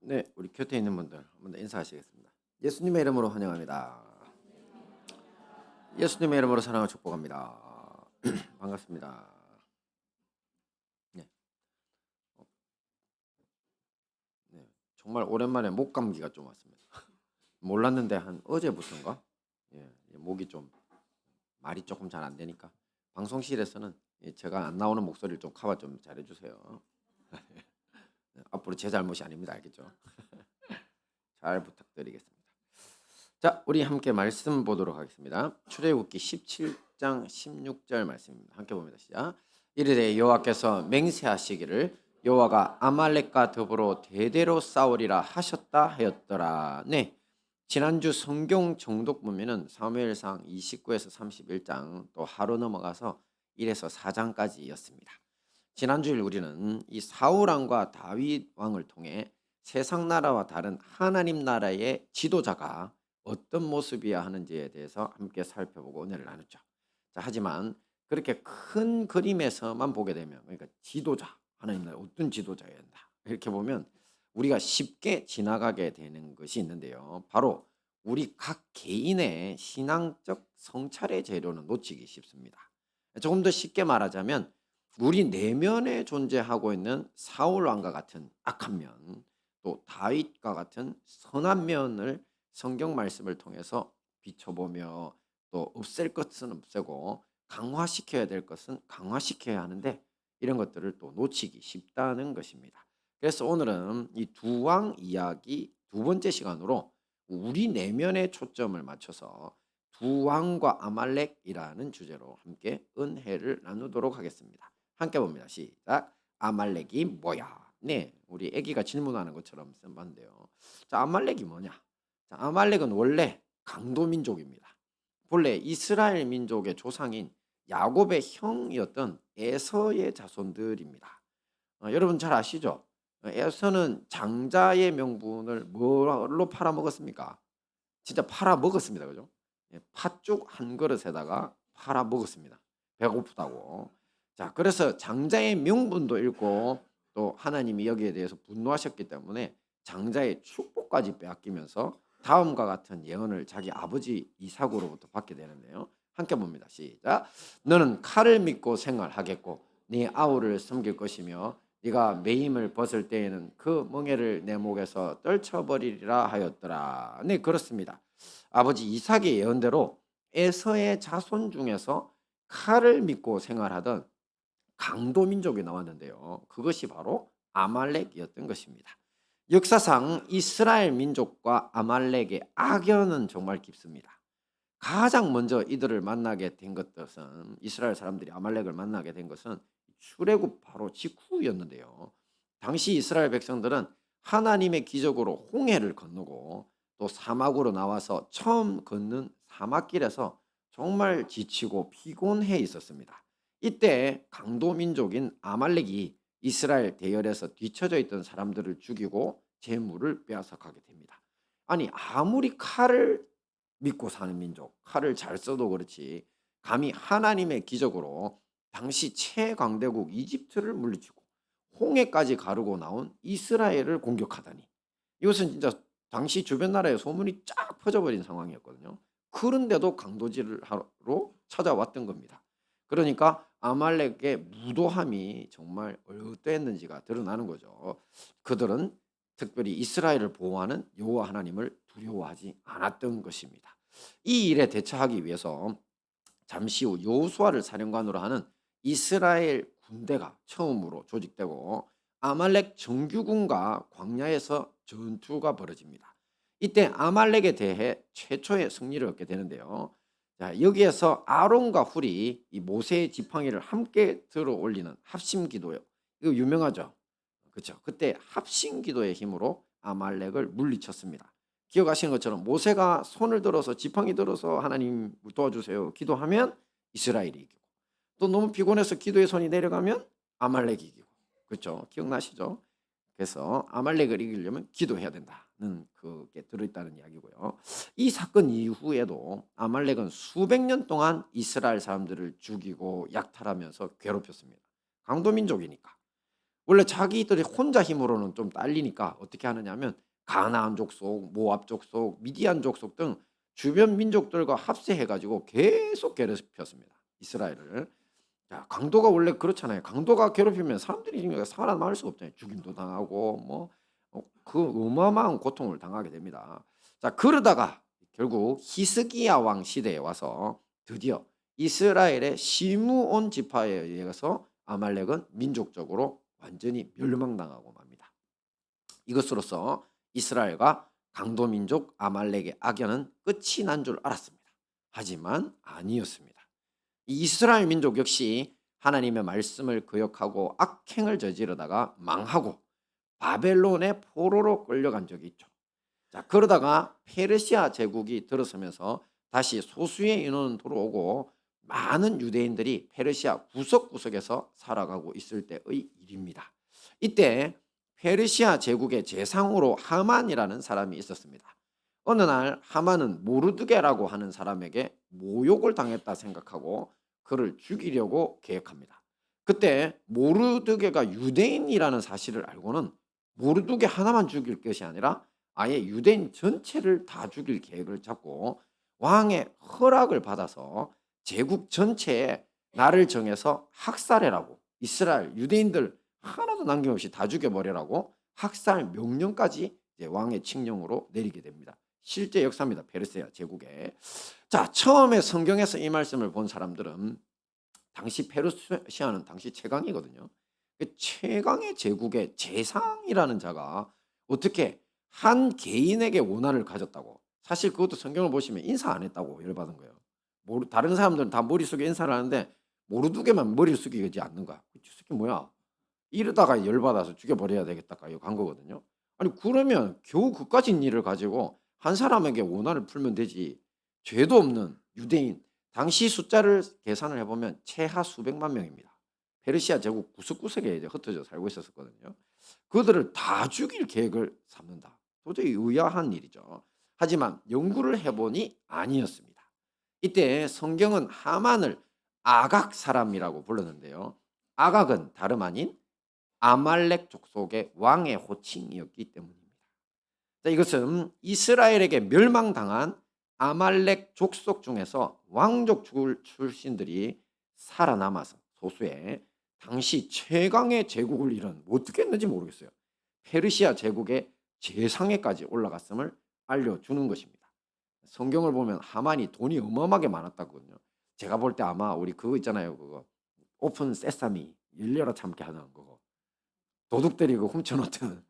네, 우리 곁에 있는 분들 한번 더 인사하시겠습니다. 예수님의 이름으로 환영합니다. 예수님의 이름으로 사랑을 축복합니다. 반갑습니다. 네, 네, 정말 오랜만에 목 감기가 좀 왔습니다. 몰랐는데 한 어제부터인가? 예, 목이 좀 말이 조금 잘 안 되니까 방송실에서는 제가 안 나오는 목소리를 좀 커버 좀 잘해주세요. 네, 앞으로 제 잘못이 아닙니다, 알겠죠? 잘 부탁드리겠습니다. 자, 우리 함께 말씀 보도록 하겠습니다. 출애굽기 17장 16절 말씀입니다. 함께 봅니다. 시작. 이르되 여호와께서 맹세하시기를 여호와가 아말렉과 더불어 대대로 싸우리라 하셨다 하였더라. 네. 지난주 성경 정독 보면은 사무엘상 29에서 31장 또 하루 넘어가서 1에서 4장까지였습니다. 지난주일 우리는 이 사울 왕과 다윗 왕을 통해 세상 나라와 다른 하나님 나라의 지도자가 어떤 모습이어야 하는지에 대해서 함께 살펴보고 은혜를 나눴죠. 자, 하지만 그렇게 큰 그림에서만 보게 되면, 그러니까 지도자, 하나님 나라의 어떤 지도자여야 한다, 이렇게 보면 우리가 쉽게 지나가게 되는 것이 있는데요. 바로 우리 각 개인의 신앙적 성찰의 재료는 놓치기 쉽습니다. 조금 더 쉽게 말하자면 우리 내면에 존재하고 있는 사울 왕과 같은 악한 면, 또 다윗과 같은 선한 면을 성경 말씀을 통해서 비춰보며 또 없앨 것은 없애고 강화시켜야 될 것은 강화시켜야 하는데, 이런 것들을 또 놓치기 쉽다는 것입니다. 그래서 오늘은 이 두 왕 이야기 두 번째 시간으로 우리 내면에 초점을 맞춰서 두 왕과 아말렉이라는 주제로 함께 은혜를 나누도록 하겠습니다. 함께 봅니다. 시작. 아말렉이 뭐야? 네, 우리 아기가 질문하는 것처럼 쓴반데요. 자, 아말렉이 뭐냐? 자, 아말렉은 원래 강도 민족입니다. 본래 이스라엘 민족의 조상인 야곱의 형이었던 에서의 자손들입니다. 여러분 잘 아시죠? 에서는 장자의 명분을 뭘로 팔아먹었습니까? 진짜 팔아먹었습니다. 그죠? 예, 팥죽 한 그릇에다가 팔아먹었습니다. 배고프다고. 자, 그래서 장자의 명분도 잃고 또 하나님이 여기에 대해서 분노하셨기 때문에 장자의 축복까지 빼앗기면서 다음과 같은 예언을 자기 아버지 이삭으로부터 받게 되는데요. 함께 봅니다. 시작. 너는 칼을 믿고 생활하겠고 네 아우를 섬길 것이며 네가 매임을 벗을 때에는 그 멍에를 내 목에서 떨쳐버리리라 하였더라. 네, 그렇습니다. 아버지 이삭의 예언대로 에서의 자손 중에서 칼을 믿고 생활하던 강도 민족이 나왔는데요. 그것이 바로 아말렉이었던 것입니다. 역사상 이스라엘 민족과 아말렉의 악연은 정말 깊습니다. 가장 먼저 이들을 만나게 된 것은, 이스라엘 사람들이 아말렉을 만나게 된 것은 출애굽 바로 직후였는데요. 당시 이스라엘 백성들은 하나님의 기적으로 홍해를 건너고 또 사막으로 나와서 처음 걷는 사막길에서 정말 지치고 피곤해 있었습니다. 이때 강도 민족인 아말렉이 이스라엘 대열에서 뒤처져 있던 사람들을 죽이고 재물을 빼앗아가게 됩니다. 아니, 아무리 칼을 믿고 사는 민족, 칼을 잘 써도 그렇지 감히 하나님의 기적으로 당시 최강대국 이집트를 물리치고 홍해까지 가르고 나온 이스라엘을 공격하다니, 이것은 진짜 당시 주변 나라에 소문이 쫙 퍼져버린 상황이었거든요. 그런데도 강도질을 하러 찾아왔던 겁니다. 그러니까 아말렉의 무도함이 정말 어떠했는지가 드러나는 거죠. 그들은 특별히 이스라엘을 보호하는 여호와 하나님을 두려워하지 않았던 것입니다. 이 일에 대처하기 위해서 잠시 후 여호수아를 사령관으로 하는 이스라엘 군대가 처음으로 조직되고 아말렉 정규군과 광야에서 전투가 벌어집니다. 이때 아말렉에 대해 최초의 승리를 얻게 되는데요. 자, 여기에서 아론과 훌이 이 모세의 지팡이를 함께 들어 올리는 합심 기도요. 이거 유명하죠. 그렇죠. 그때 합심 기도의 힘으로 아말렉을 물리쳤습니다. 기억하시는 것처럼 모세가 손을 들어서 지팡이 들어서 하나님 도와주세요 기도하면 이스라엘이 이기고, 또 너무 피곤해서 기도의 손이 내려가면 아말렉이 이기고. 그렇죠. 기억나시죠? 그래서 아말렉을 이기려면 기도해야 된다는 그게 들어있다는 이야기고요. 이 사건 이후에도 아말렉은 수백 년 동안 이스라엘 사람들을 죽이고 약탈하면서 괴롭혔습니다. 강도 민족이니까. 원래 자기들이 혼자 힘으로는 좀 딸리니까 어떻게 하느냐면 가나안 족속, 모압 족속, 미디안 족속 등 주변 민족들과 합세해 가지고 계속 괴롭혔습니다. 이스라엘을. 자, 강도가 원래 그렇잖아요. 강도가 괴롭히면 사람들이 살아남을 수가 없잖아요. 죽임도 당하고 그 어마어마한 고통을 당하게 됩니다. 자, 그러다가 결국 히스기야 왕 시대에 와서 드디어 이스라엘의 시므온 지파에 의해서 아말렉은 민족적으로 완전히 멸망당하고 맙니다. 이것으로써 이스라엘과 강도 민족 아말렉의 악연은 끝이 난 줄 알았습니다. 하지만 아니었습니다. 이스라엘 민족 역시 하나님의 말씀을 거역하고 악행을 저지르다가 망하고 바벨론의 포로로 끌려간 적이 있죠. 자, 그러다가 페르시아 제국이 들어서면서 다시 소수의 인원은 들어오고 많은 유대인들이 페르시아 구석구석에서 살아가고 있을 때의 일입니다. 이때 페르시아 제국의 재상으로 하만이라는 사람이 있었습니다. 어느 날 하만은 모르드게라고 하는 사람에게 모욕을 당했다 생각하고 그를 죽이려고 계획합니다. 그때 모르드게가 유대인이라는 사실을 알고는 모르드게 하나만 죽일 것이 아니라 아예 유대인 전체를 다 죽일 계획을 잡고 왕의 허락을 받아서 제국 전체에 날을 정해서 학살해라고, 이스라엘 유대인들 하나도 남김없이 다 죽여버리라고 학살 명령까지 이제 왕의 칙령으로 내리게 됩니다. 실제 역사입니다. 페르시아 제국에. 자, 처음에 성경에서 이 말씀을 본 사람들은 당시 페르시아는 당시 최강이거든요. 최강의 제국의 제상이라는 자가 어떻게 한 개인에게 원한을 가졌다고. 사실 그것도 성경을 보시면 인사 안 했다고 열받은 거예요. 다른 사람들은 다 머릿속에 인사를 하는데 모르두개만 머리를 숙이지 않는 거야. 이 새끼 뭐야. 이러다가 열받아서 죽여버려야 되겠다 간 거거든요. 아니 그러면 겨우 그까진 일을 가지고 한 사람에게 원한을 풀면 되지. 죄도 없는 유대인. 당시 숫자를 계산을 해보면 최하 수백만 명입니다. 페르시아 제국 구석구석에 이제 흩어져 살고 있었거든요. 그들을 다 죽일 계획을 삼는다. 도저히 의아한 일이죠. 하지만 연구를 해보니 아니었습니다. 이때 성경은 하만을 아각 사람이라고 불렀는데요. 아각은 다름 아닌 아말렉 족속의 왕의 호칭이었기 때문입니다. 자, 이것은 이스라엘에게 멸망당한 아말렉 족속 중에서 왕족 출신들이 살아남아서 소수의 당시 최강의 제국을 이룬 어떻게 했는지 모르겠어요. 페르시아 제국의 제상에까지 올라갔음을 알려주는 것입니다. 성경을 보면 하만이 돈이 어마어마하게 많았다거든요. 제가 볼 때 아마 우리 그거 있잖아요. 그거 오픈 세사미 열려라 참게 하는 그거. 도둑들이 그 훔쳐놓던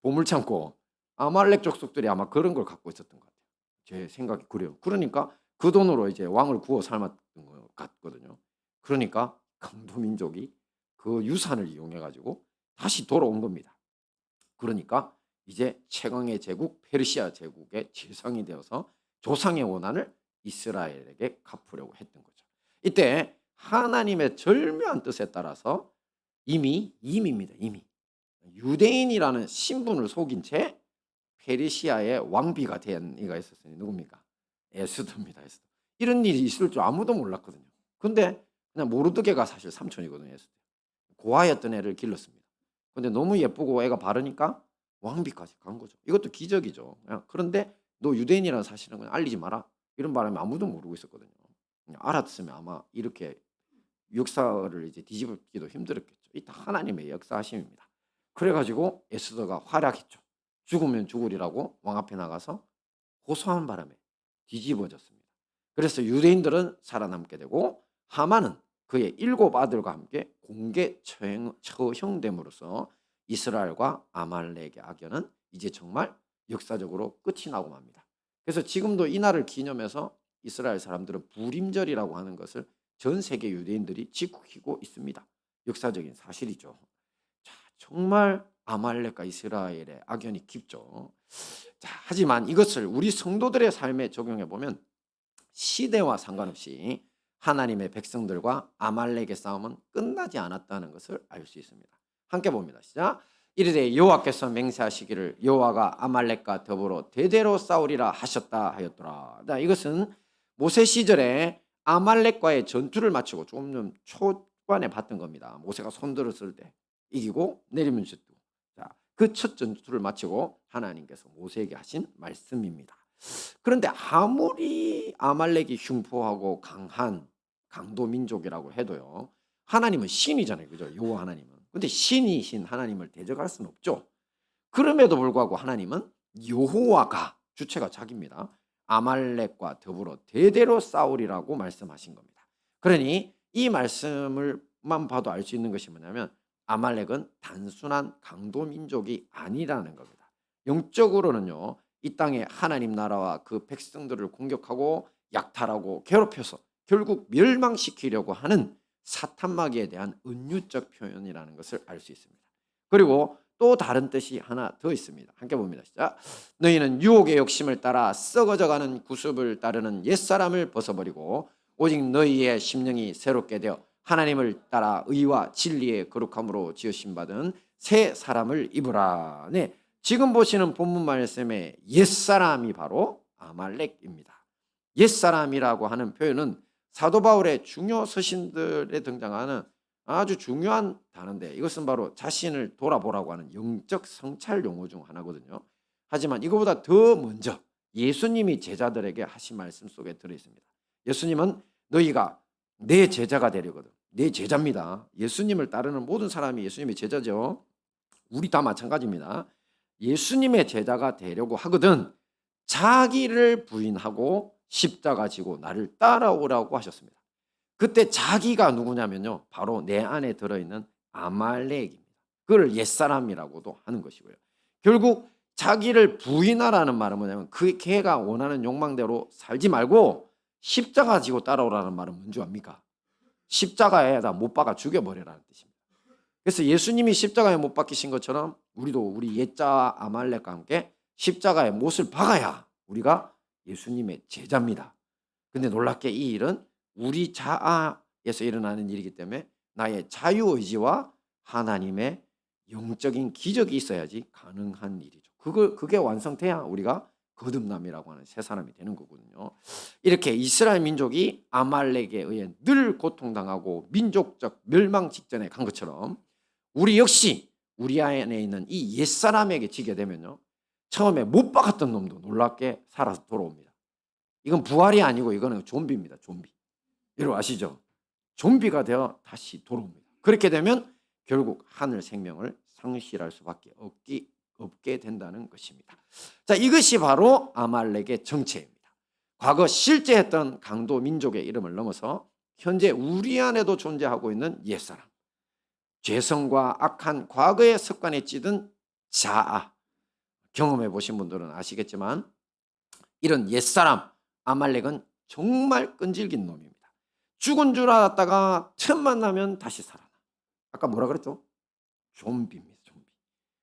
보물창고 아말렉 족속들이 아마 그런 걸 갖고 있었던 것 같아요. 제 생각이 그래요. 그러니까 그 돈으로 이제 왕을 구워 삶았던 것 같거든요. 그러니까 강도 민족이 그 유산을 이용해 가지고 다시 돌아온 겁니다. 그러니까 이제 최강의 제국 페르시아 제국의 재상이 되어서 조상의 원한을 이스라엘에게 갚으려고 했던 거죠. 이때 하나님의 절묘한 뜻에 따라서 이미입니다. 이미 유대인이라는 신분을 속인 채 페르시아의 왕비가 된 이가 있었어요. 누굽니까? 에스더입니다. 에스더. 이런 일이 있을 줄 아무도 몰랐거든요. 근데 그냥 모르드게가 사실 삼촌이거든요. 에스더. 고아였던 애를 길렀습니다. 근데 너무 예쁘고 애가 바르니까 왕비까지 간 거죠. 이것도 기적이죠. 그런데 너 유대인이라는 사실은 그냥 알리지 마라. 이런 바람에 아무도 모르고 있었거든요. 그냥 알았으면 아마 이렇게 역사를 이제 뒤집기도 힘들었겠죠. 이 다 하나님의 역사하심입니다. 그래가지고 에스더가 활약했죠. 죽으면 죽으리라고 왕 앞에 나가서 호소한 바람에 뒤집어졌습니다. 그래서 유대인들은 살아남게 되고 하만은 그의 7 아들과 함께 공개 처형됨으로써 이스라엘과 아말렉의 악연은 이제 정말 역사적으로 끝이 나고 맙니다. 그래서 지금도 이 날을 기념해서 이스라엘 사람들은 부림절이라고 하는 것을 전 세계 유대인들이 지키고 있습니다. 역사적인 사실이죠. 자, 정말 아말렉과 이스라엘의 악연이 깊죠. 자, 하지만 이것을 우리 성도들의 삶에 적용해 보면 시대와 상관없이 하나님의 백성들과 아말렉의 싸움은 끝나지 않았다는 것을 알 수 있습니다. 함께 봅니다. 시작. 이르되 여호와께서 맹세하시기를 여호와가 아말렉과 더불어 대대로 싸우리라 하셨다 하였더라. 자, 이것은 모세 시절에 아말렉과의 전투를 마치고 조금 초반에 봤던 겁니다. 모세가 손들었을 때 이기고 내리면 쥐고. 자, 그 첫 전투를 마치고 하나님께서 모세에게 하신 말씀입니다. 그런데 아무리 아말렉이 흉포하고 강한 강도 민족이라고 해도요, 하나님은 신이잖아요, 그죠? 여호와 하나님은. 근데 신이신 하나님을 대적할 수는 없죠. 그럼에도 불구하고 하나님은 여호와가, 주체가 자기입니다, 아말렉과 더불어 대대로 싸우리라고 말씀하신 겁니다. 그러니 이 말씀을만 봐도 알 수 있는 것이 뭐냐면 아말렉은 단순한 강도 민족이 아니라는 겁니다. 영적으로는요, 이 땅에 하나님 나라와 그 백성들을 공격하고 약탈하고 괴롭혀서 결국 멸망시키려고 하는 사탄 마귀에 대한 은유적 표현이라는 것을 알 수 있습니다. 그리고 또 다른 뜻이 하나 더 있습니다. 함께 봅니다. 시작. 너희는 유혹의 욕심을 따라 썩어져가는 구습을 따르는 옛사람을 벗어버리고 오직 너희의 심령이 새롭게 되어 하나님을 따라 의와 진리의 거룩함으로 지으심 받은 새 사람을 입으라. 네, 지금 보시는 본문 말씀의 옛사람이 바로 아말렉입니다. 옛사람이라고 하는 표현은 사도 바울의 중요 서신들에 등장하는 아주 중요한 단어인데, 이것은 바로 자신을 돌아보라고 하는 영적 성찰 용어 중 하나거든요. 하지만 이거보다 더 먼저 예수님이 제자들에게 하신 말씀 속에 들어있습니다. 예수님은 너희가 내 제자가 되려거든. 내 제자입니다. 예수님을 따르는 모든 사람이 예수님의 제자죠. 우리 다 마찬가지입니다. 예수님의 제자가 되려고 하거든 자기를 부인하고 십자가 지고 나를 따라오라고 하셨습니다. 그때 자기가 누구냐면요, 바로 내 안에 들어있는 아말렉입니다. 그걸 옛사람이라고도 하는 것이고요. 결국 자기를 부인하라는 말은 뭐냐면 그 걔가 원하는 욕망대로 살지 말고 십자가 지고 따라오라는 말은 뭔지 압니까? 십자가에다 못 박아 죽여버리라는 뜻입니다. 그래서 예수님이 십자가에 못 박히신 것처럼 우리도 우리 옛자 아말렉과 함께 십자가에 못을 박아야 우리가 예수님의 제자입니다. 근데 놀랍게 이 일은 우리 자아에서 일어나는 일이기 때문에 나의 자유의지와 하나님의 영적인 기적이 있어야지 가능한 일이죠. 그게 완성돼야 우리가 거듭남이라고 하는 새 사람이 되는 거거든요. 이렇게 이스라엘 민족이 아말렉에 의해 늘 고통당하고 민족적 멸망 직전에 간 것처럼 우리 역시 우리 안에 있는 이 옛사람에게 지게 되면요, 처음에 못 박았던 놈도 놀랍게 살아서 돌아옵니다. 이건 부활이 아니고 이거는 좀비입니다. 좀비. 여러분 아시죠? 좀비가 되어 다시 돌아옵니다. 그렇게 되면 결국 하늘 생명을 상실할 수밖에 없게 된다는 것입니다. 자, 이것이 바로 아말렉의 정체입니다. 과거 실제 했던 강도 민족의 이름을 넘어서 현재 우리 안에도 존재하고 있는 옛사람, 죄성과 악한 과거의 습관에 찌든 자아, 경험해 보신 분들은 아시겠지만 이런 옛사람 아말렉은 정말 끈질긴 놈입니다. 죽은 줄 알았다가 틈만 나면 다시 살아나. 아까 뭐라 그랬죠? 좀비입니다. 좀비.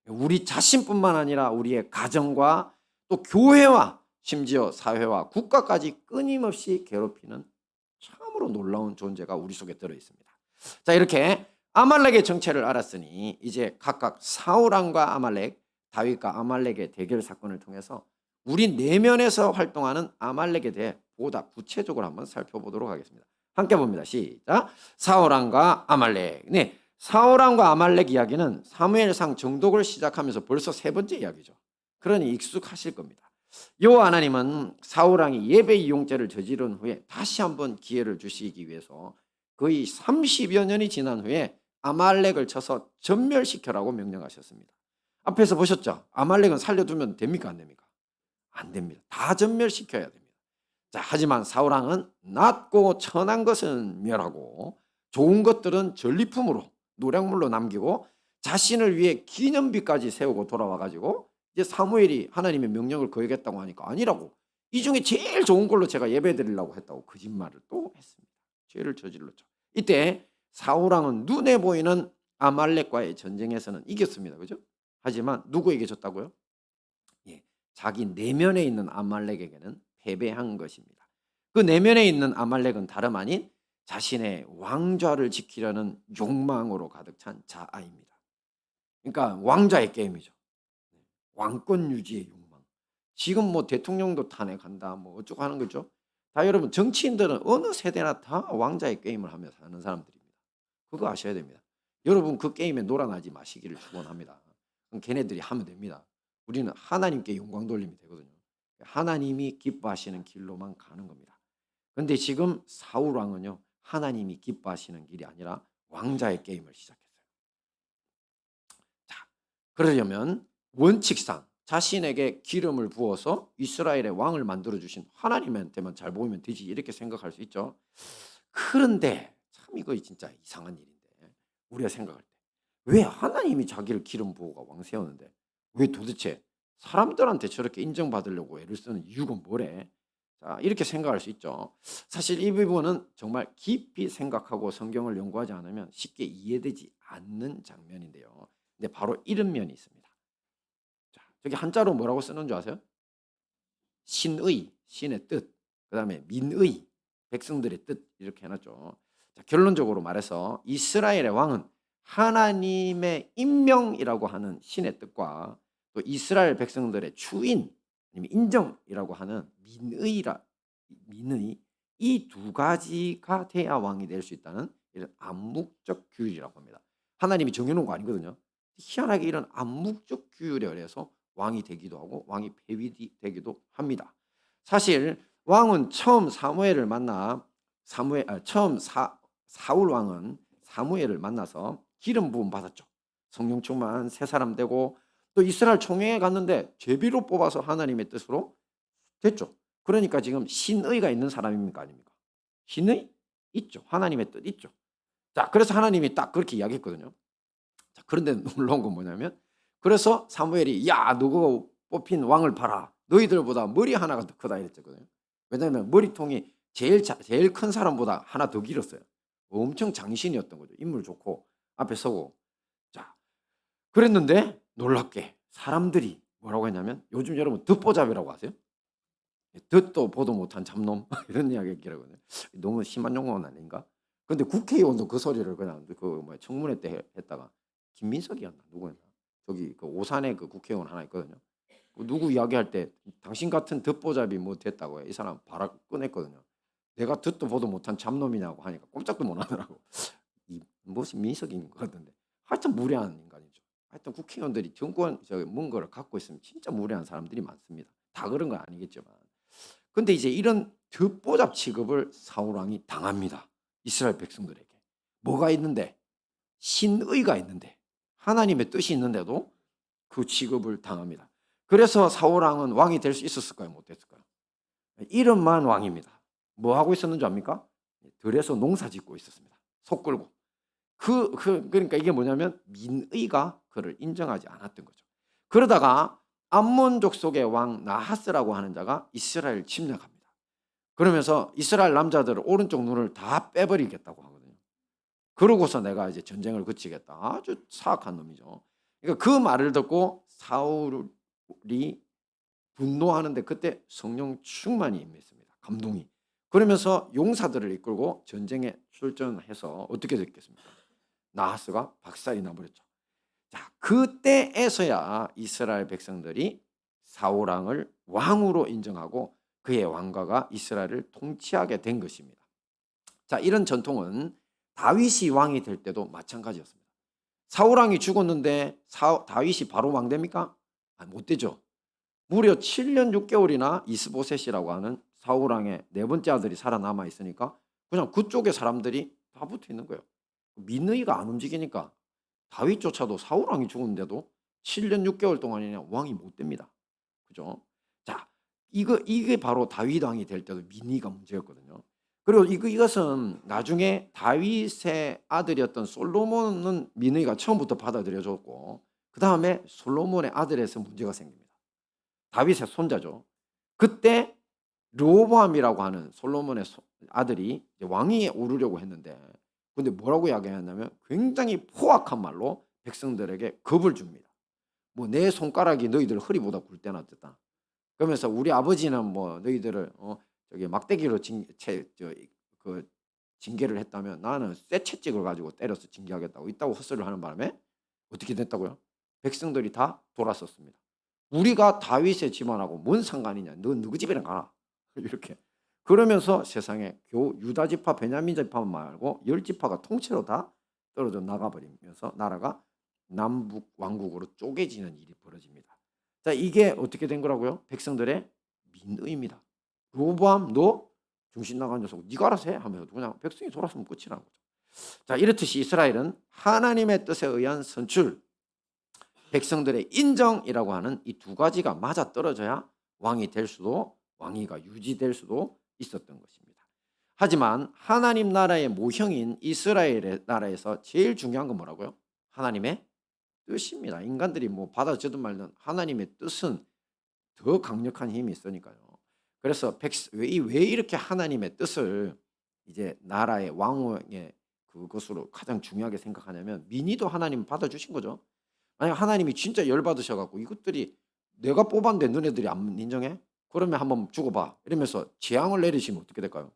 우리 자신뿐만 아니라 우리의 가정과 또 교회와 심지어 사회와 국가까지 끊임없이 괴롭히는 참으로 놀라운 존재가 우리 속에 들어있습니다. 자, 이렇게 아말렉의 정체를 알았으니 이제 각각 사울왕과 아말렉, 다윗과 아말렉의 대결 사건을 통해서 우리 내면에서 활동하는 아말렉에 대해 보다 구체적으로 한번 살펴보도록 하겠습니다. 함께 봅니다. 시작. 사울왕과 아말렉. 네, 사울왕과 아말렉 이야기는 사무엘상 정독을 시작하면서 벌써 세 번째 이야기죠. 그러니 익숙하실 겁니다. 여호와 하나님은 사울왕이 예배 이용죄를 저지른 후에 다시 한번 기회를 주시기 위해서 거의 30여 년이 지난 후에 아말렉을 쳐서 전멸시켜라고 명령하셨습니다. 앞에서 보셨죠? 아말렉은 살려두면 됩니까? 안 됩니까? 안 됩니다. 다 전멸시켜야 됩니다. 자, 하지만 사울왕은 낮고 천한 것은 멸하고 좋은 것들은 전리품으로 노략물로 남기고 자신을 위해 기념비까지 세우고 돌아와가지고 이제 사무엘이 하나님의 명령을 거역했다고 하니까 아니라고, 이 중에 제일 좋은 걸로 제가 예배 드리려고 했다고 거짓말을 또 했습니다. 죄를 저질렀죠. 이때 사울왕은 눈에 보이는 아말렉과의 전쟁에서는 이겼습니다. 그죠? 하지만 누구에게 졌다고요? 예, 자기 내면에 있는 아말렉에게는 패배한 것입니다. 그 내면에 있는 아말렉은 다름 아닌 자신의 왕좌를 지키려는 욕망으로 가득 찬 자아입니다. 그러니까 왕좌의 게임이죠. 왕권 유지의 욕망. 지금 뭐 대통령도 탄핵한다 뭐 어쩌고 하는 거죠. 다 여러분 정치인들은 어느 세대나 다 왕좌의 게임을 하면서 사는 사람들입니다. 그거 아셔야 됩니다. 여러분 그 게임에 놀아나지 마시기를 축원합니다. 그럼 걔네들이 하면 됩니다. 우리는 하나님께 영광 돌리면 되거든요. 하나님이 기뻐하시는 길로만 가는 겁니다. 그런데 지금 사울 왕은요, 하나님이 기뻐하시는 길이 아니라 왕자의 게임을 시작했어요. 자, 그러려면 원칙상 자신에게 기름을 부어서 이스라엘의 왕을 만들어 주신 하나님한테만 잘 보이면 되지, 이렇게 생각할 수 있죠. 그런데 참 이거 진짜 이상한 일인데, 우리가 생각할 때 왜 하나님이 자기를 기름 부어가 왕 세우는데 왜 도대체 사람들한테 저렇게 인정받으려고 애를 쓰는 이유가 뭐래? 자, 이렇게 생각할 수 있죠. 사실 이 부분은 정말 깊이 생각하고 성경을 연구하지 않으면 쉽게 이해되지 않는 장면인데요. 근데 바로 이런 면이 있습니다. 자, 저기 한자로 뭐라고 쓰는 줄 아세요? 신의, 신의 뜻, 그 다음에 민의, 백성들의 뜻, 이렇게 해놨죠. 자, 결론적으로 말해서 이스라엘의 왕은 하나님의 임명이라고 하는 신의 뜻과 또 이스라엘 백성들의 추인, 아니면 인정이라고 하는 민의, 이 두 가지가 돼야 왕이 될 수 있다는 이런 암묵적 규율이라고 합니다. 하나님이 정해놓은 거 아니거든요. 희한하게 이런 암묵적 규율에 의해서 왕이 되기도 하고 왕이 폐위되기도 합니다. 사실 왕은 처음 사무엘을 만나 사울 왕은 사무엘을 만나서 기름 부음 받았죠. 성령 충만 새 사람 되고 또 이스라엘 총회에 갔는데 제비로 뽑아서 하나님의 뜻으로 됐죠. 그러니까 지금 신의가 있는 사람입니까 아닙니까? 신의 있죠. 하나님의 뜻 있죠. 자, 그래서 하나님이 딱 그렇게 이야기했거든요. 자, 그런데 놀라운 건 뭐냐면, 그래서 사무엘이 야 누구 뽑힌 왕을 봐라. 너희들보다 머리 하나가 더 크다 이랬거든요. 왜냐하면 머리통이 제일 큰 사람보다 하나 더 길었어요. 엄청 장신이었던 거죠. 인물 좋고 앞에 서고. 자, 그랬는데 놀랍게 사람들이 뭐라고 했냐면, 요즘 여러분 듣보잡이라고 하세요? 듣도 보도 못한 잡놈 이런 이야기 했더라고요. 너무 심한 용어는 아닌가? 근데 국회의원도 그 소리를 그냥 청문회 때 했다가 김민석이었나 누구였나? 저기 그 오산에 그 국회의원 하나 있거든요. 그 누구 이야기할 때 당신 같은 듣보잡이 뭐 됐다고 해. 이 사람 바람 꺼냈거든요. 내가 듣도 보도 못한 잡놈이냐고 하니까 꼼짝도 못 하더라고. 이 무슨 민석인 것 같은데. 하여튼 무례한 인간이죠. 하여튼 국회의원들이 정권 뭔가를 갖고 있으면 진짜 무례한 사람들이 많습니다. 다 그런 건 아니겠지만. 근데 이제 이런 듣보잡 취급을 사울 왕이 당합니다. 이스라엘 백성들에게. 뭐가 있는데? 신의가 있는데, 하나님의 뜻이 있는데도 그 취급을 당합니다. 그래서 사울 왕은 왕이 될 수 있었을까요? 못 됐을까요? 이름만 왕입니다. 뭐 하고 있었는지 압니까? 들에서 농사 짓고 있었습니다. 속 끌고. 그러니까 이게 뭐냐면 민의가 그를 인정하지 않았던 거죠. 그러다가 암몬족 속의 왕 나하스라고 하는 자가 이스라엘 침략합니다. 그러면서 이스라엘 남자들 오른쪽 눈을 다 빼버리겠다고 하거든요. 그러고서 내가 이제 전쟁을 그치겠다. 아주 사악한 놈이죠. 그러니까 그 말을 듣고 사울이 분노하는데 그때 성령 충만이 임했습니다. 감동이. 그러면서 용사들을 이끌고 전쟁에 출전해서 어떻게 됐겠습니까? 나하스가 박살이 나버렸죠. 자, 그때에서야 이스라엘 백성들이 사울 왕을 왕으로 인정하고 그의 왕가가 이스라엘을 통치하게 된 것입니다. 자, 이런 전통은 다윗이 왕이 될 때도 마찬가지였습니다. 사울 왕이 죽었는데 다윗이 바로 왕 됩니까? 못 되죠. 무려 7년 6개월이나 이스보셋이라고 하는 사울 왕의 네 번째 아들이 살아남아 있으니까 그냥 그쪽에 사람들이 다 붙어 있는 거예요. 민의가 안 움직이니까 다윗조차도 사울 왕이 죽었는데도 7년 6개월 동안이나 왕이 못 됩니다. 그죠? 자, 이게 바로 다윗 왕이 될 때도 민의가 문제였거든요. 그리고 이것은 나중에 다윗의 아들이었던 솔로몬은 민의가 처음부터 받아들여졌고, 그 다음에 솔로몬의 아들에서 문제가 생깁니다. 다윗의 손자죠. 그때 르호보암이라고 하는 솔로몬의 아들이 왕위에 오르려고 했는데, 근데 뭐라고 이야기했냐면 굉장히 포악한 말로 백성들에게 겁을 줍니다. 뭐 내 손가락이 너희들 허리보다 굵대나 됐다. 그러면서 우리 아버지는 뭐 너희들을 저기 막대기로 징계를 했다면 나는 쇠 채찍을 가지고 때려서 징계하겠다고 있다고 헛소리를 하는 바람에 어떻게 됐다고요? 백성들이 다 돌아섰습니다. 우리가 다윗의 집안하고 뭔 상관이냐? 너 누구 집이나 가라. 이렇게. 그러면서 세상에 유다 지파, 베냐민 지파 말고 10지파가 통째로 다 떨어져 나가버리면서 나라가 남북 왕국으로 쪼개지는 일이 벌어집니다. 자, 이게 어떻게 된 거라고요? 백성들의 민의입니다. 로보암 너 정신 나간 녀석 네가 알아서 해 하면서 그냥 백성이 돌았으면 끝이라는 거죠. 자, 이렇듯이 이스라엘은 하나님의 뜻에 의한 선출, 백성들의 인정이라고 하는 이 두 가지가 맞아 떨어져야 왕이 될 수도 왕위가 유지될 수도 있었던 것입니다. 하지만 하나님 나라의 모형인 이스라엘의 나라에서 제일 중요한 건 뭐라고요? 하나님의 뜻입니다. 인간들이 뭐 받아주든 말든 하나님의 뜻은 더 강력한 힘이 있으니까요. 그래서 왜 이렇게 하나님의 뜻을 이제 나라의 왕의 그것으로 가장 중요하게 생각하냐면 민의도 하나님 받아주신 거죠. 만약 하나님이 진짜 열받으셔갖고 이것들이 내가 뽑았는데 너네들이 안 인정해? 그러면 한번 죽어봐 이러면서 재앙을 내리시면 어떻게 될까요?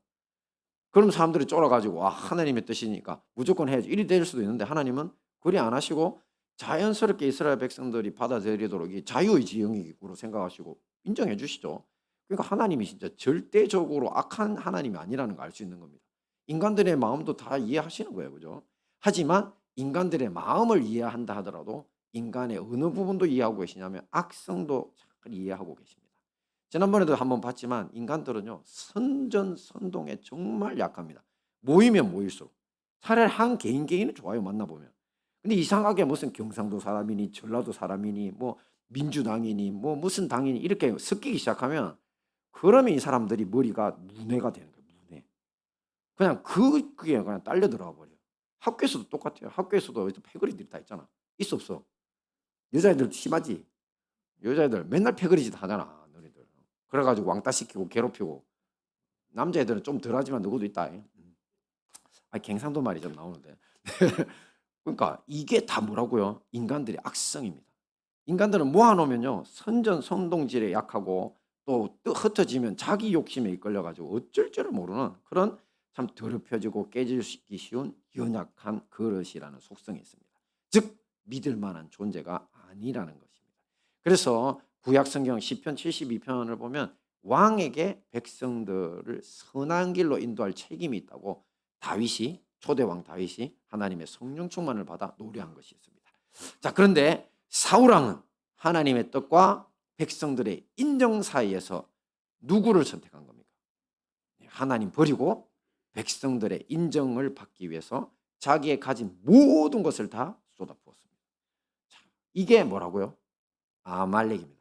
그럼 사람들이 쫄아가지고 하나님의 뜻이니까 무조건 해야지 이리 될 수도 있는데 하나님은 그리 안 하시고 자연스럽게 이스라엘 백성들이 받아들이도록 이 자유의지 영역으로 생각하시고 인정해 주시죠. 그러니까 하나님이 진짜 절대적으로 악한 하나님이 아니라는 걸 알 수 있는 겁니다. 인간들의 마음도 다 이해하시는 거예요. 그죠? 하지만 인간들의 마음을 이해한다 하더라도 인간의 어느 부분도 이해하고 계시냐면 악성도 잘 이해하고 계십니다. 지난번에도 한번 봤지만 인간들은요 선전선동에 정말 약합니다. 모이면 모일수록 차라리 한 개인은 좋아요 만나보면. 근데 이상하게 무슨 경상도 사람이니 전라도 사람이니 뭐 민주당이니 뭐 무슨 당이니 이렇게 섞이기 시작하면 그러면 이 사람들이 머리가 문해가 되는 거예요. 문해. 그냥 그게 그냥 딸려 들어가 버려요. 학교에서도 똑같아요. 학교에서도 패거리들이 다 있잖아. 있어 없어? 여자애들 심하지? 여자애들 맨날 패거리짓 하잖아. 너희들. 그래가지고 왕따 시키고 괴롭히고 남자애들은 좀 덜하지만 누구도 있다. 경상도 말이 좀 나오는데 그러니까 이게 다 뭐라고요? 인간들의 악성입니다. 인간들은 모아놓으면요 선전선동질에 약하고 또 흩어지면 자기 욕심에 이끌려가지고 어쩔 줄을 모르는 그런 참 더럽혀지고 깨지기 쉬운 연약한 그릇이라는 속성이 있습니다. 즉 믿을 만한 존재가 아니라는 것입니다. 그래서 구약성경 시편 72편을 보면 왕에게 백성들을 선한 길로 인도할 책임이 있다고 다윗이 초대왕 다윗이 하나님의 성령 충만을 받아 노래한 것이 있습니다. 자, 그런데 사울왕은 하나님의 뜻과 백성들의 인정 사이에서 누구를 선택한 겁니까? 하나님 버리고 백성들의 인정을 받기 위해서 자기의 가진 모든 것을 다 쏟아부었습니다. 자, 이게 뭐라고요? 아말렉입니다. 아말렉.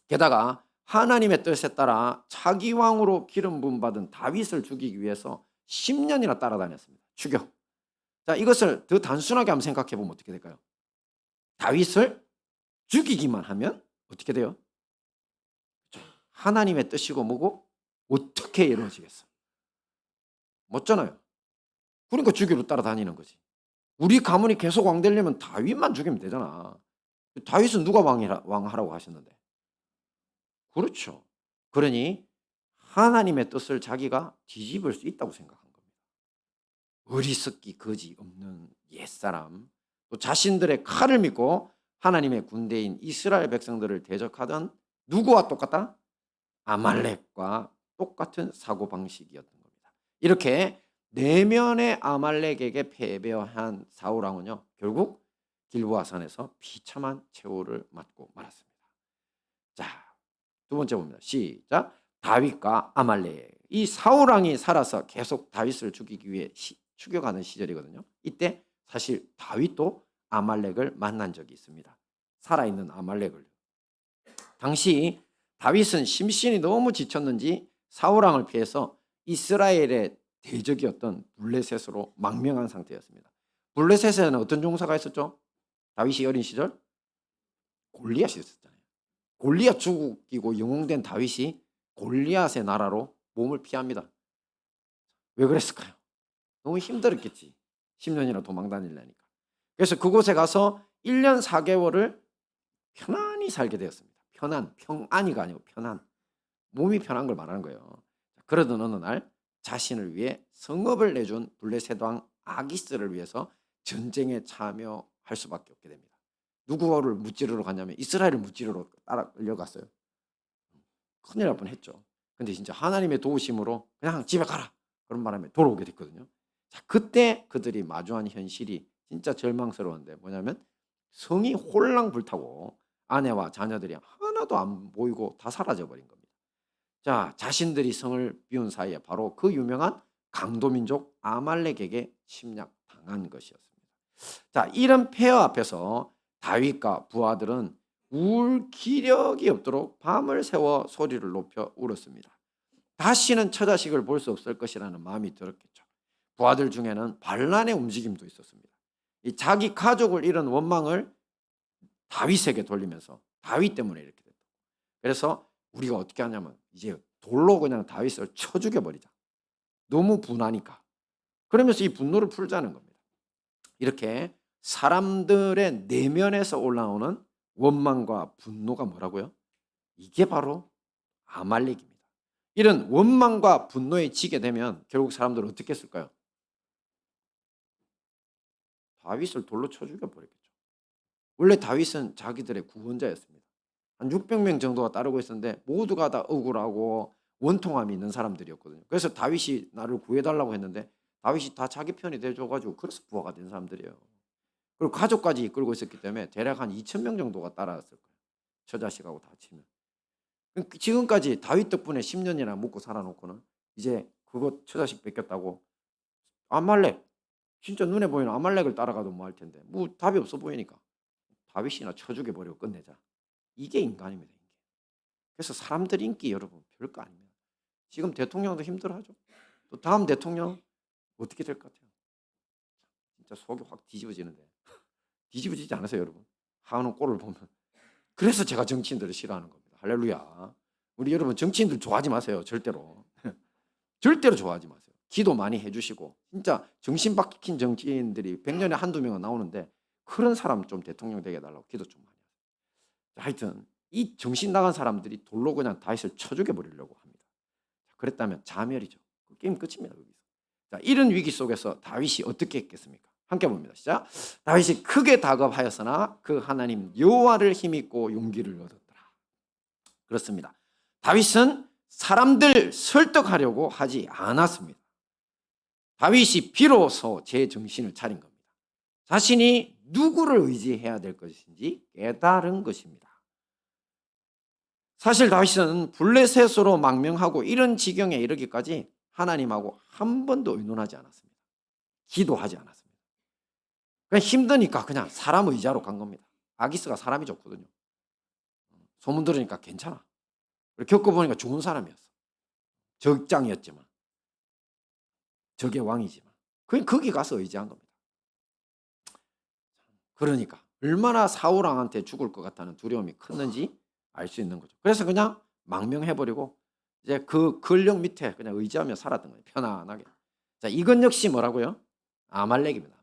게다가 하나님의 뜻에 따라 차기 왕으로 기름 부음 받은 다윗을 죽이기 위해서 10년이나 따라다녔습니다. 추격. 자, 이것을 더 단순하게 한번 생각해 보면 어떻게 될까요? 다윗을 죽이기만 하면 어떻게 돼요? 하나님의 뜻이고 뭐고 어떻게 이루어지겠어? 못잖아요. 그러니까 죽이러 따라다니는 거지. 우리 가문이 계속 왕 되려면 다윗만 죽이면 되잖아. 다윗은 누가 왕하라고 하셨는데? 그렇죠. 그러니 하나님의 뜻을 자기가 뒤집을 수 있다고 생각한 겁니다. 어리석기 거지 없는 옛사람, 또 자신들의 칼을 믿고 하나님의 군대인 이스라엘 백성들을 대적하던 누구와 똑같다? 아말렉과 똑같은 사고방식이었던 겁니다. 이렇게 내면의 아말렉에게 패배한 사울왕은요 결국 길보아산에서 비참한 최후를 맞고 말았습니다. 자, 두 번째 봅니다. 시작. 다윗과 아말렉. 이 사울왕이 살아서 계속 다윗을 죽이기 위해 추격하는 시절이거든요. 이때 사실 다윗도 아말렉을 만난 적이 있습니다. 살아있는 아말렉을. 당시 다윗은 심신이 너무 지쳤는지 사울왕을 피해서 이스라엘의 대적이었던 블레셋으로 망명한 상태였습니다. 블레셋에는 어떤 종사가 있었죠? 다윗이 어린 시절 골리앗이 있었잖아요. 골리앗 죽이고 영웅된 다윗이 골리앗의 나라로 몸을 피합니다. 왜 그랬을까요? 너무 힘들었겠지. 10년이나 도망 다니려니까. 그래서 그곳에 가서 1년 4개월을 편안히 살게 되었습니다. 평안이가 아니고 편안. 몸이 편한 걸 말하는 거예요. 그러던 어느 날 자신을 위해 성읍을 내준 블레셋 왕 아기스를 위해서 전쟁에 참여할 수밖에 없게 됩니다. 누구를 무찌르러 갔냐면 이스라엘을 무찌르러 따라 끌려갔어요. 큰일 날 뻔했죠. 근데 진짜 하나님의 도우심으로 그냥 집에 가라 그런 말하면 돌아오게 됐거든요. 자, 그때 그들이 마주한 현실이 진짜 절망스러운데 뭐냐면 성이 홀랑 불타고 아내와 자녀들이 하나도 안 보이고 다 사라져 버린 겁니다. 자, 자신들이 성을 비운 사이에 바로 그 유명한 강도민족 아말렉에게 침략당한 것이었습니다. 자, 이런 폐허 앞에서 다윗과 부하들은 울 기력이 없도록 밤을 새워 소리를 높여 울었습니다. 다시는 처자식을 볼 수 없을 것이라는 마음이 들었겠죠. 부하들 중에는 반란의 움직임도 있었습니다. 이 자기 가족을 잃은 원망을 다윗에게 돌리면서 다윗 때문에 이렇게 됐다. 그래서 우리가 어떻게 하냐면 이제 돌로 그냥 다윗을 쳐 죽여버리자. 너무 분하니까. 그러면서 이 분노를 풀자는 겁니다. 이렇게 사람들의 내면에서 올라오는 원망과 분노가 뭐라고요? 이게 바로 아말렉입니다. 이런 원망과 분노에 지게 되면 결국 사람들은 어떻게 했을까요? 다윗을 돌로 쳐 죽여버렸겠죠. 원래 다윗은 자기들의 구원자였습니다. 한 600명 정도가 따르고 있었는데 모두가 다 억울하고 원통함이 있는 사람들이었거든요. 그래서 다윗이 나를 구해달라고 했는데 다윗이 다 자기 편이 돼줘가지고 그래서 부하가 된 사람들이에요. 그리고 가족까지 이끌고 있었기 때문에 대략 한 2,000명 정도가 따라왔을 거예요. 처자식하고 다 치면. 지금까지 다윗 덕분에 10년이나 먹고 살아놓고는 이제 그거 처자식 뺏겼다고 아말렉 진짜 눈에 보이는 아말렉을 따라가도 뭐 할 텐데 뭐 답이 없어 보이니까 다윗이나 쳐 죽여버리고 끝내자. 이게 인간입니다. 인간. 그래서 사람들 인기 여러분 별거 아닙니다. 지금 대통령도 힘들어하죠. 또 다음 대통령 어떻게 될 것 같아요? 진짜 속이 확 뒤집어지는데 뒤집어지지 않으세요 여러분? 하는 꼴을 보면. 그래서 제가 정치인들을 싫어하는 겁니다. 할렐루야. 우리 여러분 정치인들 좋아하지 마세요. 절대로. 절대로 좋아하지 마세요. 기도 많이 해주시고 진짜 정신 박힌 정치인들이 100년에 한두 명은 나오는데 그런 사람 좀 대통령 되게 해달라고 기도 좀 많이 하세요. 하여튼 이 정신 나간 사람들이 돌로 그냥 다윗을 쳐 죽여버리려고 합니다. 그랬다면 자멸이죠. 그 게임 끝입니다. 여기서. 자, 이런 위기 속에서 다윗이 어떻게 했겠습니까? 함께 봅니다. 시작. 다윗이 크게 다급하였으나 그 하나님 여호와를 힘입고 용기를 얻었더라. 그렇습니다. 다윗은 사람들 설득하려고 하지 않았습니다. 다윗이 비로소 제 정신을 차린 겁니다. 자신이 누구를 의지해야 될 것인지 깨달은 것입니다. 사실 다윗은 블레셋으로 망명하고 이런 지경에 이르기까지 하나님하고 한 번도 의논하지 않았습니다. 기도하지 않았습니다. 그냥 힘드니까 그냥 사람 의지하러 간 겁니다. 아기스가 사람이 좋거든요. 소문 들으니까 괜찮아. 겪어보니까 좋은 사람이었어. 적장이었지만 적의 왕이지만 그냥 거기 가서 의지한 겁니다. 그러니까 얼마나 사울왕한테 죽을 것 같다는 두려움이 컸는지 알 수 있는 거죠. 그래서 그냥 망명해버리고 이제 그 권력 밑에 그냥 의지하며 살았던 거예요. 편안하게. 자, 이건 역시 뭐라고요? 아말렉입니다.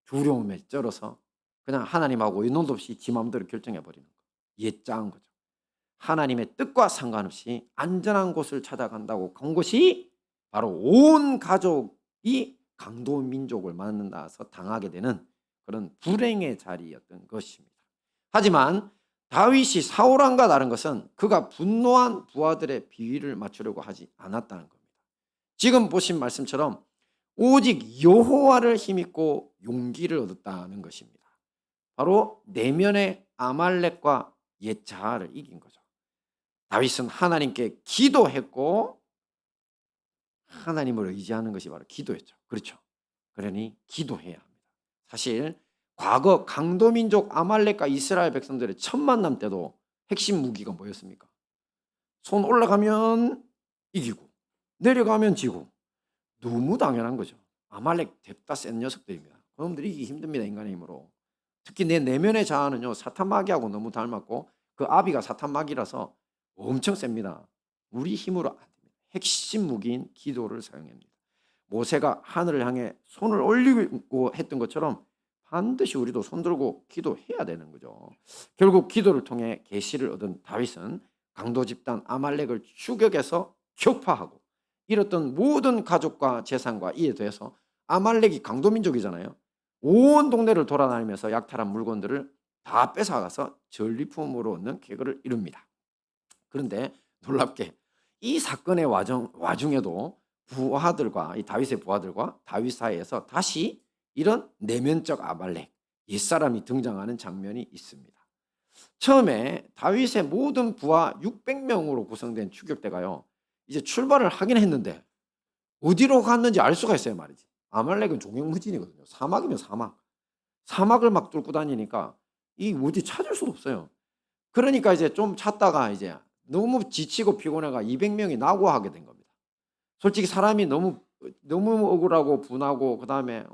두려움에 쩔어서 그냥 하나님하고 의논도 없이 지 마음대로 결정해버리는 거. 예짜한 거죠. 하나님의 뜻과 상관없이 안전한 곳을 찾아간다고 간 곳이 바로 온 가족이 강도 민족을 만나서 당하게 되는 그런 불행의 자리였던 것입니다. 하지만 다윗이 사울왕과 다른 것은 그가 분노한 부하들의 비위를 맞추려고 하지 않았다는 겁니다. 지금 보신 말씀처럼 오직 여호와를 힘입고 용기를 얻었다는 것입니다. 바로 내면의 아말렉과 옛 자아를 이긴 거죠. 다윗은 하나님께 기도했고 하나님을 의지하는 것이 바로 기도였죠. 그렇죠. 그러니 기도해야 합니다. 사실 과거 강도민족 아말렉과 이스라엘 백성들의 첫 만남 때도 핵심 무기가 뭐였습니까? 손 올라가면 이기고 내려가면 지고 너무 당연한 거죠. 아말렉 뎁다 센 녀석들입니다. 그놈들이 이기기 힘듭니다. 인간의 힘으로. 특히 내 내면의 자아는요 사탄 마귀하고 너무 닮았고 그 아비가 사탄 마귀라서 엄청 셉니다. 우리 힘으로 안 됩니다. 핵심 무기인 기도를 사용합니다. 모세가 하늘을 향해 손을 올리고 했던 것처럼 반드시 우리도 손 들고 기도해야 되는 거죠. 결국 기도를 통해 계시를 얻은 다윗은 강도 집단 아말렉을 추격해서 격파하고 잃었던 모든 가족과 재산과 이에 대해서 아말렉이 강도 민족이잖아요. 온 동네를 돌아다니면서 약탈한 물건들을 다 뺏어가서 전리품으로 얻는 쾌거를 이룹니다. 그런데 놀랍게 이 사건의 와중에도 부하들과 이 다윗의 부하들과 다윗 사이에서 다시 이런 내면적 아말렉 옛사람이 등장하는 장면이 있습니다. 처음에 다윗의 모든 부하 600명으로 구성된 추격대가요. 이제 출발을 하긴 했는데 어디로 갔는지 알 수가 있어요 말이지. 아말렉은 종횡무진이거든요. 사막이면 사막. 사막을 막 뚫고 다니니까 이 어디 찾을 수도 없어요. 그러니까 이제 좀 찾다가 이제 너무 지치고 피곤해가 200명이 낙오하게 된 겁니다. 솔직히 사람이 너무 억울하고 분하고 그다음에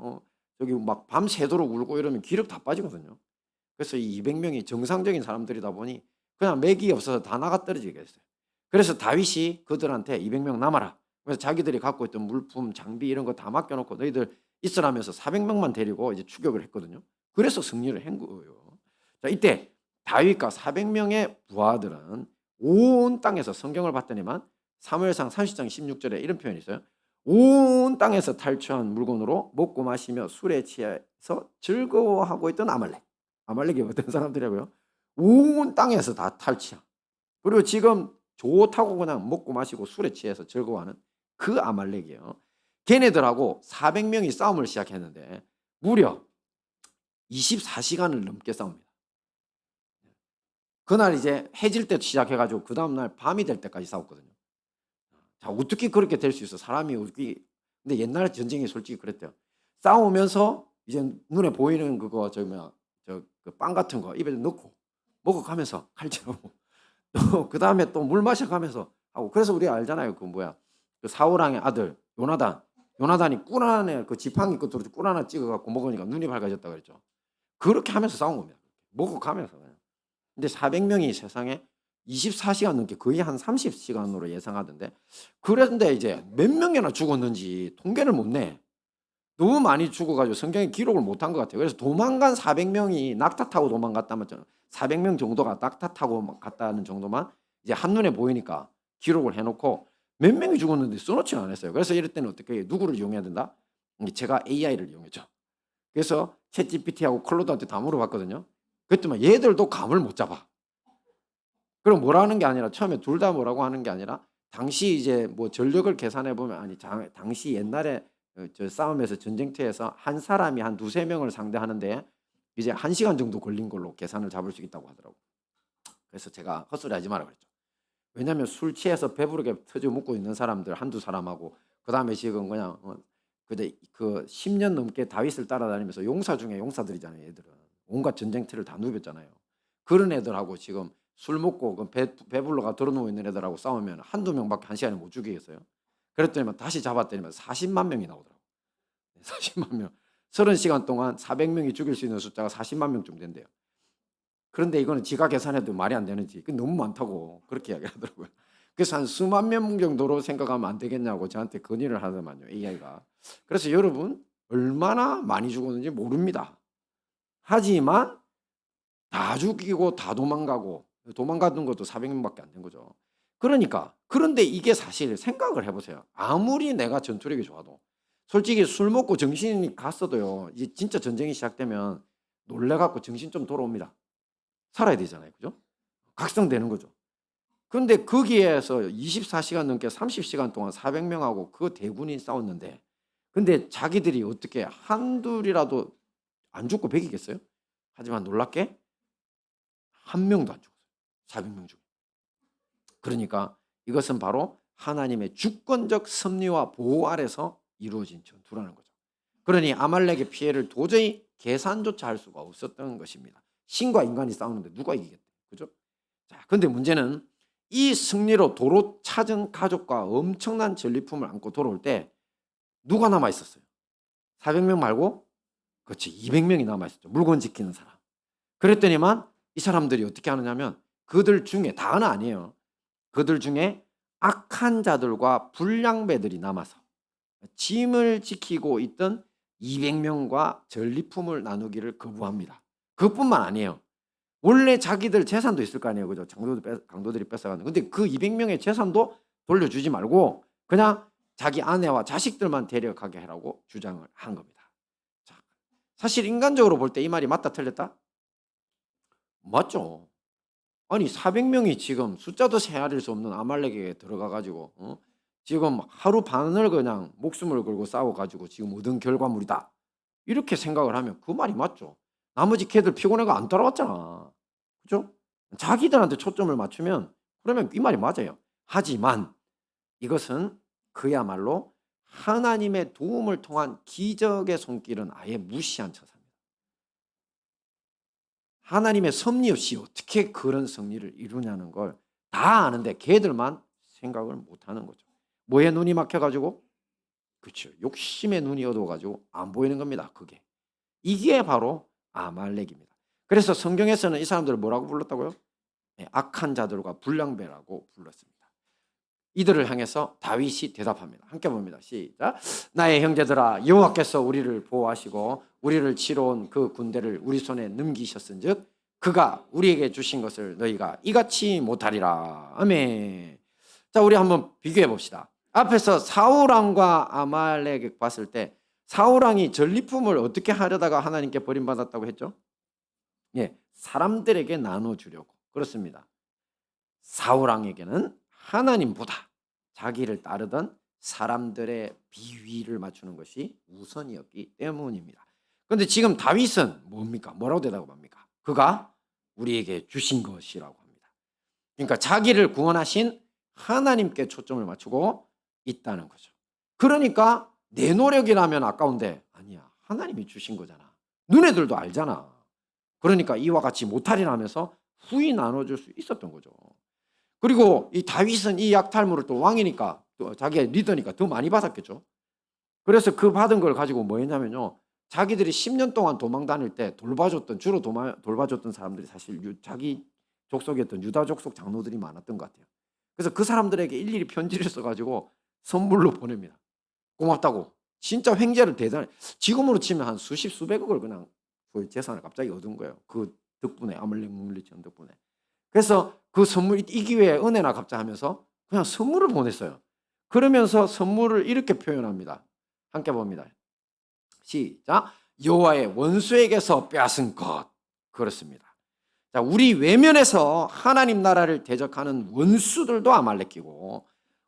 저기 막 밤새도록 울고 이러면 기력 다 빠지거든요. 그래서 이 200명이 정상적인 사람들이다 보니 그냥 맥이 없어서 다 나가 떨어지게 됐어요. 그래서 다윗이 그들한테 200명 남아라. 그래서 자기들이 갖고 있던 물품, 장비 이런 거 다 맡겨놓고 너희들 있으라면서 400명만 데리고 이제 추격을 했거든요. 그래서 승리를 한 거예요. 자, 이때 다윗과 400명의 부하들은 온 땅에서 성경을 봤더니만 사무엘상 30장 16절에 이런 표현이 있어요. 온 땅에서 탈취한 물건으로 먹고 마시며 술에 취해서 즐거워하고 있던 아말렉. 아말렉이 어떤 사람들이라고요? 온 땅에서 다 탈취한. 그리고 지금 좋다고 그냥 먹고 마시고 술에 취해서 즐거워하는 그 아말렉이에요. 걔네들하고 400명이 싸움을 시작했는데 무려 24시간을 넘게 싸웁니다. 그날 이제 해질 때 시작해가지고 그 다음날 밤이 될 때까지 싸웠거든요. 자, 어떻게 그렇게 될 수 있어? 사람이 어떻게. 근데 옛날 전쟁이 솔직히 그랬대요. 싸우면서 이제 눈에 보이는 그거 그 빵 같은 거 입에 넣고 먹어가면서 칼질하고 또 그 다음에 또 물 마셔가면서 하고. 그래서 우리 알잖아요. 그 뭐야, 그 사울왕의 아들 요나단이 꿀 안에 그 지팡이 끝으로 꿀 하나 찍어갖고 먹으니까 눈이 밝아졌다 그랬죠. 그렇게 하면서 싸운 겁니다. 먹어가면서. 근데 400명이 세상에 24시간 넘게 거의 한 30시간으로 예상하던데, 그런데 이제 몇 명이나 죽었는지 통계를 못 내. 너무 많이 죽어가지고 성경에 기록을 못한 것 같아요. 그래서 도망간 400명이 낙타 타고 도망갔다면 400명 정도가 낙타 타고 갔다는 정도만 이제 한눈에 보이니까 기록을 해놓고 몇 명이 죽었는데 써놓지는 않았어요. 그래서 이럴 때는 어떻게 해요? 누구를 이용해야 된다? 제가 AI를 이용했죠. 그래서 챗GPT하고 클로드한테 다 물어봤거든요. 그랬더니 얘들도 감을 못 잡아. 그럼 뭐라는 게 아니라, 처음에 둘 다 뭐라고 하는 게 아니라, 당시 이제 뭐 전력을 계산해 보면, 아니 당시 옛날에 저 싸움에서 전쟁터에서 한 사람이 한 두세 명을 상대하는데 이제 1시간 정도 걸린 걸로 계산을 잡을 수 있다고 하더라고. 그래서 제가 헛소리 하지 마라 그랬죠. 왜냐하면 술 취해서 배부르게 터져 묻고 있는 사람들 한두 사람하고, 그다음에 지금 그냥 근데 그 10년 넘게 다윗을 따라다니면서 용사 중에 용사들이잖아요. 얘들은 온갖 전쟁터를 다 누볐잖아요. 그런 애들하고 지금 술 먹고 그 배불러가 들어누워 있는 애들하고 싸우면 한두 명밖에 한 시간에 못 죽이겠어요. 그랬더니 다시 잡았더니 40만 명이 나오더라고. 40만 명. 30시간 동안 400명이 죽일 수 있는 숫자가 40만 명쯤 된대요. 그런데 이거는 지가 계산해도 말이 안 되는지, 너무 많다고 그렇게 이야기하더라고요. 그래서 한 수만 명 정도로 생각하면 안 되겠냐고 저한테 건의를 하더만요, AI가. 그래서 여러분, 얼마나 많이 죽었는지 모릅니다. 하지만 다 죽이고 다 도망가는 것도 400명밖에 안 된 거죠. 그런데 이게 사실 생각을 해보세요. 아무리 내가 전투력이 좋아도 솔직히 술 먹고 정신이 갔어도요, 이제 진짜 전쟁이 시작되면 놀래갖고 정신 좀 돌아옵니다. 살아야 되잖아요. 그죠? 각성되는 거죠. 그런데 거기에서 24시간 넘게 30시간 동안 400명하고 그 대군이 싸웠는데, 근데 자기들이 어떻게 한둘이라도 안 죽고 배기겠어요? 하지만 놀랍게 한 명도 안 죽었어요. 400명 중에. 그러니까 이것은 바로 하나님의 주권적 섭리와 보호 아래서 이루어진 전투라는 거죠. 그러니 아말렉의 피해를 도저히 계산조차 할 수가 없었던 것입니다. 신과 인간이 싸우는데 누가 이기겠대. 그죠? 자, 근데 문제는 이 승리로 도로 찾은 가족과 엄청난 전리품을 안고 돌아올 때 누가 남아 있었어요? 400명 말고, 그렇지, 200명이 남아 있었죠. 물건 지키는 사람. 그랬더니만 이 사람들이 어떻게 하느냐면, 그들 중에 다는 아니에요. 그들 중에 악한 자들과 불량배들이 남아서 짐을 지키고 있던 200명과 전리품을 나누기를 거부합니다. 그것뿐만 아니에요. 원래 자기들 재산도 있을 거 아니에요. 그죠? 강도들이 뺏어가는. 근데 그 200명의 재산도 돌려주지 말고 그냥 자기 아내와 자식들만 데려가게 하라고 주장을 한 겁니다. 자, 사실 인간적으로 볼 때 이 말이 맞다 틀렸다? 맞죠. 아니 400명이 지금 숫자도 헤아릴 수 없는 아말렉에게 들어가 가지고 지금 하루 반을 그냥 목숨을 걸고 싸워가지고 지금 얻은 결과물이다. 이렇게 생각을 하면 그 말이 맞죠. 나머지 걔들 피곤해가 안 따라왔잖아. 그죠? 자기들한테 초점을 맞추면 그러면 이 말이 맞아요. 하지만 이것은 그야말로 하나님의 도움을 통한 기적의 손길은 아예 무시한 처사입니다. 하나님의 섭리 없이 어떻게 그런 승리를 이루냐는 걸 다 아는데 걔들만 생각을 못하는 거죠. 뭐에 눈이 막혀가지고? 그렇죠. 욕심에 눈이 어두워가지고 안 보이는 겁니다. 그게. 이게 바로 아말렉입니다. 그래서 성경에서는 이 사람들을 뭐라고 불렀다고요? 네, 악한 자들과 불량배라고 불렀습니다. 이들을 향해서 다윗이 대답합니다. 함께 봅니다. 시작. 나의 형제들아, 여호와께서 우리를 보호하시고 우리를 치러 온 그 군대를 우리 손에 넘기셨은즉 그가 우리에게 주신 것을 너희가 이같이 못하리라. 아멘. 자, 우리 한번 비교해 봅시다. 앞에서 사울왕과 아말렉 봤을 때 사울왕이 전리품을 어떻게 하려다가 하나님께 버림받았다고 했죠? 예, 사람들에게 나눠주려고. 그렇습니다. 사울왕에게는 하나님보다 자기를 따르던 사람들의 비위를 맞추는 것이 우선이었기 때문입니다. 그런데 지금 다윗은 뭡니까? 뭐라고 대답합니까? 그가 우리에게 주신 것이라고 합니다. 그러니까 자기를 구원하신 하나님께 초점을 맞추고 있다는 거죠. 그러니까 내 노력이라면 아까운데 아니야. 하나님이 주신 거잖아. 너네들도 알잖아. 그러니까 이와 같이 못하리라 하면서 후히 나눠줄 수 있었던 거죠. 그리고 이 다윗은 이 약탈물을 또 왕이니까 또 자기의 리더니까 더 많이 받았겠죠. 그래서 그 받은 걸 가지고 뭐 했냐면요. 자기들이 10년 동안 도망 다닐 때 주로 돌봐줬던 사람들이 사실 자기 족속이었던 유다 족속 장로들이 많았던 것 같아요. 그래서 그 사람들에게 일일이 편지를 써가지고 선물로 보냅니다. 고맙다고. 진짜 횡재를 대단히 지금으로 치면 한 수십 수백억을 그냥 그 재산을 갑자기 얻은 거예요. 그 덕분에 아말렉 물리치는 덕분에. 그래서 그 선물 이 기회에 은혜나 갚자 하면서 그냥 선물을 보냈어요. 그러면서 선물을 이렇게 표현합니다. 함께 봅니다. 시작. 여호와의 원수에게서 빼앗은 것. 그렇습니다. 자, 우리 외면에서 하나님 나라를 대적하는 원수들도 아말렉이고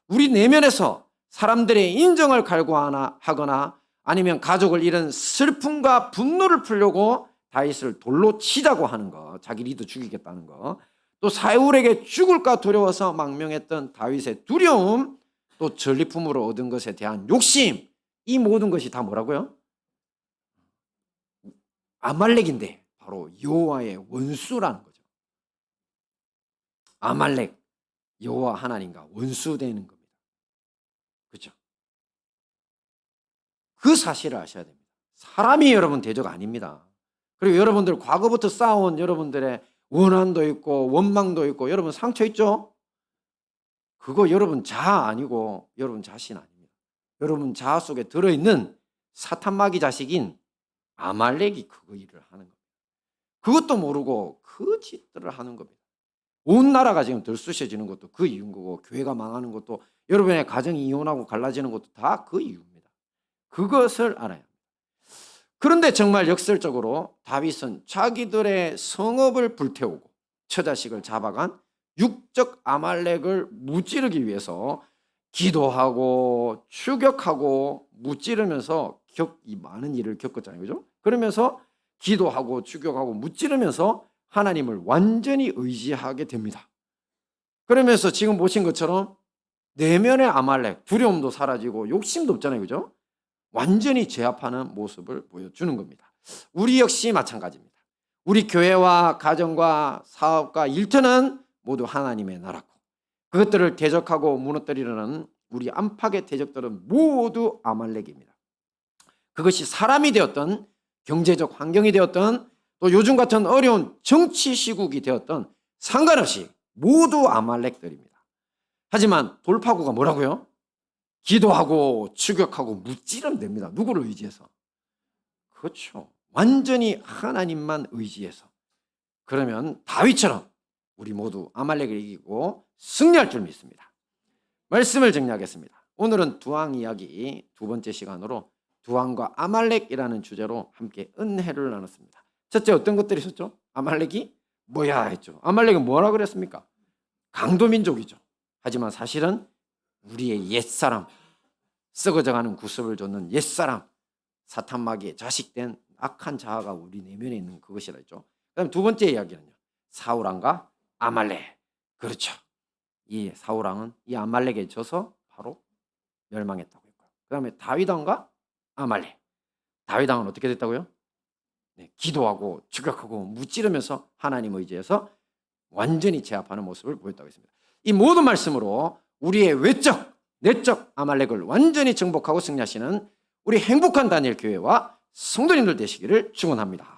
우리 내면에서 사람들의 인정을 갈구하거나 아니면 가족을 잃은 슬픔과 분노를 풀려고 다윗을 돌로 치자고 하는 거, 자기 리더 죽이겠다는 거, 또 사울에게 죽을까 두려워서 망명했던 다윗의 두려움, 또 전리품으로 얻은 것에 대한 욕심, 이 모든 것이 다 뭐라고요? 아말렉인데 바로 여호와의 원수라는 거죠. 아말렉, 여호와 하나님과 원수되는 겁니다. 그렇죠? 그 사실을 아셔야 됩니다. 사람이 여러분 대적 아닙니다. 그리고 여러분들 과거부터 쌓아온 여러분들의 원한도 있고 원망도 있고 여러분 상처 있죠? 그거 여러분 자아 아니고 여러분 자신 아닙니다. 여러분 자아 속에 들어있는 사탄 마귀 자식인 아말렉이 그 일을 하는 겁니다. 그것도 모르고 그 짓들을 하는 겁니다. 온 나라가 지금 들쑤셔지는 것도 그 이유인 거고 교회가 망하는 것도 여러분의 가정이 이혼하고 갈라지는 것도 다 그 이유입니다. 그것을 알아야 합니다. 그런데 정말 역설적으로 다윗은 자기들의 성읍을 불태우고 처자식을 잡아간 육적 아말렉을 무찌르기 위해서 기도하고 추격하고 무찌르면서 이 많은 일을 겪었잖아요. 그죠? 그러면서 기도하고 추격하고 무찌르면서 하나님을 완전히 의지하게 됩니다. 그러면서 지금 보신 것처럼 내면의 아말렉, 두려움도 사라지고 욕심도 없잖아요. 그죠? 완전히 제압하는 모습을 보여주는 겁니다. 우리 역시 마찬가지입니다. 우리 교회와 가정과 사업과 일터는 모두 하나님의 나라고 그것들을 대적하고 무너뜨리려는 우리 안팎의 대적들은 모두 아말렉입니다. 그것이 사람이 되었던 경제적 환경이 되었던 또 요즘 같은 어려운 정치 시국이 되었던 상관없이 모두 아말렉들입니다. 하지만 돌파구가 뭐라고요? 기도하고 추격하고 무찌르면 됩니다. 누구를 의지해서? 그렇죠. 완전히 하나님만 의지해서. 그러면 다윗처럼 우리 모두 아말렉을 이기고 승리할 줄 믿습니다. 말씀을 정리하겠습니다. 오늘은 두왕 이야기 두 번째 시간으로 두왕과 아말렉이라는 주제로 함께 은혜를 나눴습니다. 첫째 어떤 것들이 있었죠? 아말렉이 뭐야 했죠. 아말렉은 뭐라 그랬습니까? 강도민족이죠. 하지만 사실은 우리의 옛사람, 썩어져가는 구습을 줬는 옛사람, 사탄 마귀의 자식된 악한 자아가 우리 내면에 있는 그것이라 했죠. 그다음 두 번째 이야기는요, 사울왕과 아말렉. 그렇죠. 이 사울왕은 이 아말렉에 져서 바로 멸망했다고 했고요. 그다음에 다윗왕과 아말렉. 다윗왕은 어떻게 됐다고요? 네, 기도하고 추격하고 무찌르면서 하나님 의지해서 완전히 제압하는 모습을 보였다고 했습니다. 이 모든 말씀으로 우리의 외적, 내적 아말렉을 완전히 정복하고 승리하시는 우리 행복한 다니엘 교회와 성도님들 되시기를 축원합니다.